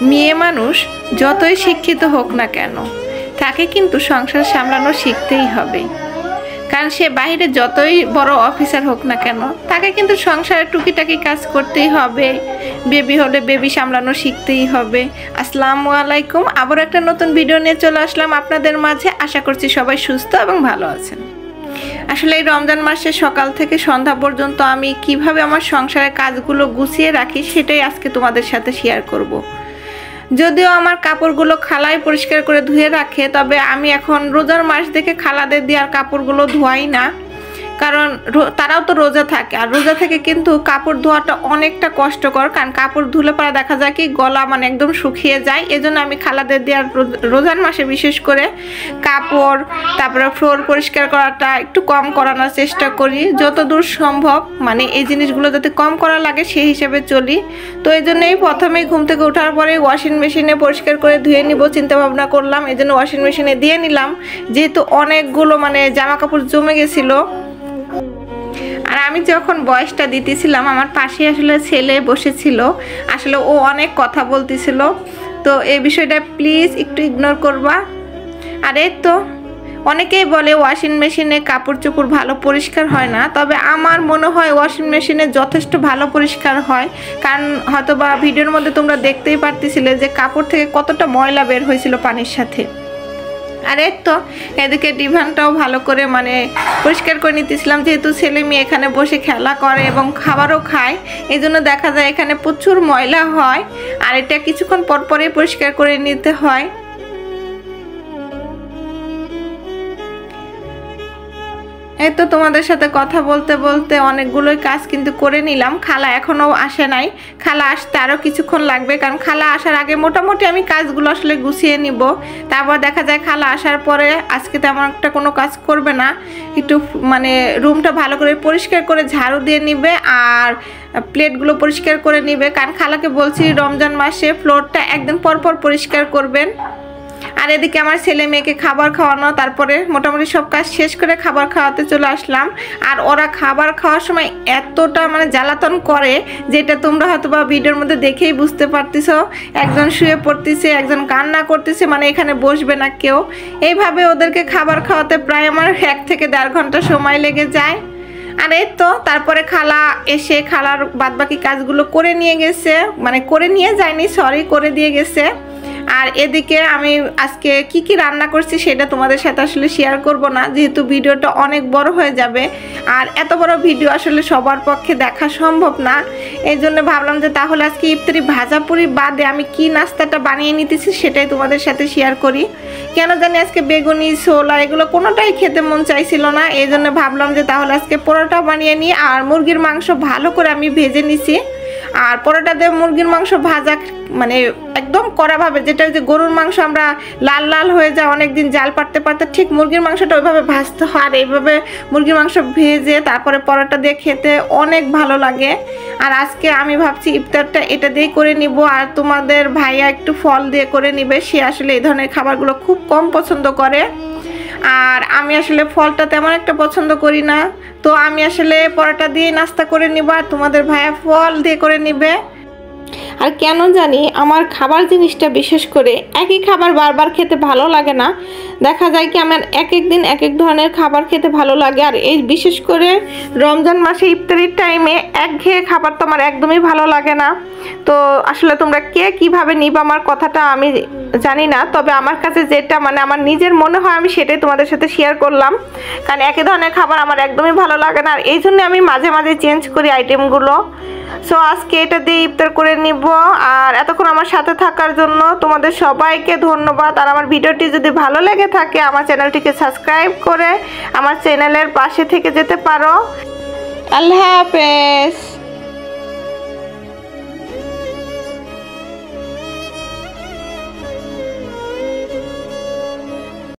মেয়ে মানুষ যতই শিক্ষিত হোক না কেন তাকে কিন্তু সংসার সামলানো শিখতেই হবে। কারণ সে বাইরে যতই বড় অফিসার হোক না কেন তাকে কিন্তু সংসারে টুকিটাকি কাজ করতেই হবে। বেবি হলে বেবি সামলানো শিখতেই হবে। আসসালামু আলাইকুম, আবার একটা নতুন ভিডিও নিয়ে চলে আসলাম আপনাদের মাঝে। আশা করছি সবাই সুস্থ এবং ভালো আছেন। আসলে এই রমজান মাসে সকাল থেকে সন্ধ্যা পর্যন্ত আমি কিভাবে আমার সংসারের কাজগুলো গুছিয়ে রাখি সেটাই আজকে তোমাদের সাথে শেয়ার করব। যদিও আমার কাপড়গুলো খালায় পরিষ্কার করে ধুয়ে রাখে, তবে আমি এখন রোজার মাস দেখে খালাদের দিয়ে আর কাপড়গুলো ধোয়াই না, কারণ তারাও তো রোজা থাকে। আর রোজা থেকে কিন্তু কাপড় ধোয়াটা অনেকটা কষ্টকর, কারণ কাপড় ধুলে পরে দেখা যায় কি গলা একদম শুকিয়ে যায়। এজন্য আমি খালাদের দিয়ে আর রোজার মাসে বিশেষ করে কাপড় তারপরে ফ্লোর পরিষ্কার করাটা একটু কম করানোর চেষ্টা করি যতদূর সম্ভব। এই জিনিসগুলো যাতে কম করা লাগে সেই হিসেবে চলি। তো এই জন্যই প্রথমেই ঘুম থেকে ওঠার পরে ওয়াশিং মেশিনে পরিষ্কার করে ধুয়ে নিব চিন্তা ভাবনা করলাম। এই জন্য ওয়াশিং মেশিনে দিয়ে নিলাম, যেহেতু অনেকগুলো জামা কাপড় জমে গেছিলো। আর আমি যখন বয়সটা দিতেছিলাম আমার পাশে আসলে ছেলে বসেছিল, আসলে ও অনেক কথা বলতেছিল, তো এই বিষয়টা প্লিজ একটু ইগনোর করবা। আর এই তো অনেকেই বলে ওয়াশিং মেশিনে কাপড় চোপড় ভালো পরিষ্কার হয় না, তবে আমার মনে হয় ওয়াশিং মেশিনে যথেষ্ট ভালো পরিষ্কার হয়। কারণ হয়তো বা ভিডিওর মধ্যে তোমরা দেখতেই পারতেছিলে যে কাপড় থেকে কতটা ময়লা বের হয়েছিল পানির সাথে। আর এই তো এদিকে ডিভানটাও ভালো করে পরিষ্কার করে নিতেছিলাম, যেহেতু ছেলে মেয়ে এখানে বসে খেলা করে এবং খাবারও খায়, এই জন্য দেখা যায় এখানে প্রচুর ময়লা হয়। আর এটা কিছুক্ষণ পর পরে পরিষ্কার করে নিতে হয়। এই তো তোমাদের সাথে কথা বলতে বলতে অনেকগুলোই কাজ কিন্তু করে নিলাম। খালা এখনও আসে নাই, খালা আসতে আরও কিছুক্ষণ লাগবে, কারণ খালা আসার আগে মোটামুটি আমি কাজগুলো আসলে গুছিয়ে নিব। তারপর দেখা যায় খালা আসার পরে আজকে তেমন একটা কোনো কাজ করবে না, একটু রুমটা ভালো করে পরিষ্কার করে ঝাড়ু দিয়ে নিবে আর প্লেটগুলো পরিষ্কার করে নিবে। কারণ খালাকে বলছি রমজান মাসে ফ্লোরটা একদিন পর পর পরিষ্কার করবেন। আর এদিকে আমার ছেলে মেয়েকে খাবার খাওয়ানো, তারপরে মোটামুটি সব কাজ শেষ করে খাবার খাওয়াতে চলে আসলাম। আর ওরা খাবার খাওয়ার সময় এতটা জ্বালাতন করে যেটা তোমরা হয়তো বা ভিডিওর মধ্যে দেখেই বুঝতে পারতেছো। একজন শুয়ে পড়তেছে, একজন কান্না করতেছে, এখানে বসবে না কেউ। এইভাবে ওদেরকে খাবার খাওয়াতে প্রায় আমার 1 থেকে 1.5 ঘন্টা সময় লেগে যায়। আর এই তো তারপরে খালা এসে খালার বাদবাকি কাজগুলো করে নিয়ে গেছে, করে নিয়ে যায়নি, সরি, করে দিয়ে গেছে। আর এদিকে আমি আজকে কি রান্না করছি সেটা তোমাদের সাথে আসলে শেয়ার করব না, যেহেতু ভিডিওটা অনেক বড় হয়ে যাবে। আর এত বড় ভিডিও আসলে সবার পক্ষে দেখা সম্ভব না। এই জন্য ভাবলাম যে তাহলে আজকে ইফতারি ভাজাপুরি বাদে আমি কি নাস্তাটা বানিয়ে নিতেছি সেটাই তোমাদের সাথে শেয়ার করি। কেন জানি আজকে বেগুনি, ছোলা এগুলো কোনোটাই খেতে মন চাইছিল না, এই জন্য ভাবলাম যে তাহলে আজকে পরোটা বানিয়ে নিই। আর মুরগির মাংস ভালো করে আমি ভেজে নিছি। আর পরোটা দিয়ে মুরগির মাংস ভাজা একদম কড়াভাবে, যেটা যে গরুর মাংস আমরা লাল লাল হয়ে যায় অনেকদিন জাল পাড়তে পারতে, ঠিক মুরগির মাংসটা ওইভাবে ভাজতে হয়। আর এইভাবে মুরগির মাংস ভেজে তারপরে পরোটা দিয়ে খেতে অনেক ভালো লাগে। আর আজকে আমি ভাবছি ইফতারটা এটা দিয়েই করে নিব। আর তোমাদের ভাইয়া একটু ফল দিয়ে করে নিবে, সে আসলে এই ধরনের খাবারগুলো খুব কম পছন্দ করে। আর আমি আসলে ফলটা তেমন একটা পছন্দ করি না, তো আমি আসলে পরোটা দিয়ে নাস্তা করে নিব আর তোমাদের ভাইয়া ফল দিয়ে করে নিবে। আর কেন জানি আমার খাবার জিনিসটা বিশেষ করে একই খাবার বারবার খেতে ভালো লাগে না। দেখা যায় কি আমার এক দিন এক ধরনের খাবার খেতে ভালো লাগে। আর এই বিশেষ করে রমজান মাসে ইফতারির টাইমে একঘেয়ে খাবার তো আমার একদমই ভালো লাগে না। তো আসলে তোমরা কে কিভাবে নিবা আমার কথাটা আমি জানি না, তবে আমার কাছে যেটা আমার নিজের মনে হয় আমি সেটাই তোমাদের সাথে শেয়ার করলাম। কারণ একই ধরনের খাবার আমার একদমই ভালো লাগে না, আর এই জন্য আমি মাঝে মাঝে চেঞ্জ করি আইটেমগুলো। সো আজকে এটা দিয়ে ইফতার করে নিব। আর এতক্ষণ আমার সাথে থাকার জন্য তোমাদের সবাইকে ধন্যবাদ। আর আমার ভিডিওটি যদি ভালো লেগে থাকে আমার চ্যানেলটিকে সাবস্ক্রাইব করে আমার চ্যানেলের পাশে থেকে যেতে পারো। আল্লাহ হাফেজ।